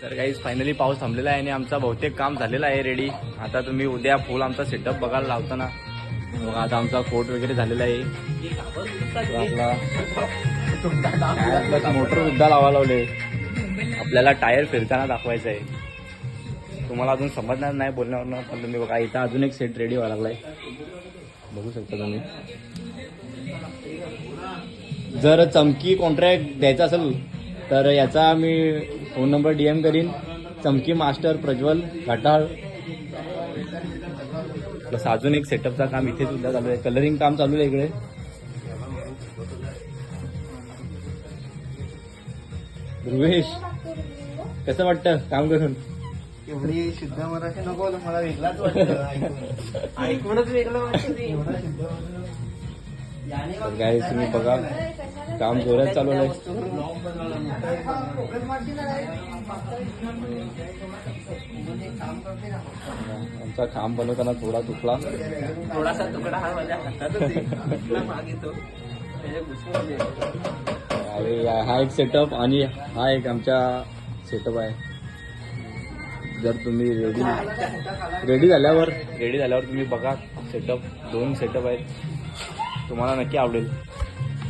तर काही फायनली पाऊस थांबलेला आहे आणि आमचा बहुतेक काम झालेला आहे रेडी. आता तुम्ही उद्या फुल आमचा सेटअप बघायला लावताना बघा. आता आमचा कोट वगैरे झालेला आहे. आपला मोटर सुद्धा लावायला लावले. आपल्याला टायर फिरताना दाखवायचं आहे. तुम्हाला अजून समजणार नाही बोलण्यावरनं, पण तुम्ही बघा इथं अजून एक सेट रेडी व्हायला लागलाय. बघू शकता तुम्ही. जर चमकी कॉन्ट्रॅक्ट द्यायचा असेल तर याचा मी फोन नंबर DM करीन. चमकी मास्टर प्रज्वल घाटाळ. प्लस अजून एक सेटअपचा काम इथे सुद्धा चालू आहे. कलरिंग काम चालू आहे इकडे. ध्रुवेश कसं वाटतं काम करून? एवढी शुद्ध मराठी नको मला वेगळाच वाटतं. ऐकूनच वेगळं वाटतं. काय तुम्ही बघा काम जोरात चालू आहे. आमचा खांब बनवताना थोडा तुटला. थोडासा तुकडा हा माझ्या हातात माग येतो. अरे हा एक सेटअप आणि हा एक आमचा सेटअप आहे. जर तुम्ही रेडी झाल्यावर तुम्ही बघा सेटअप. 2 सेटअप आहेत. तुम्हाला नक्की आवडेल.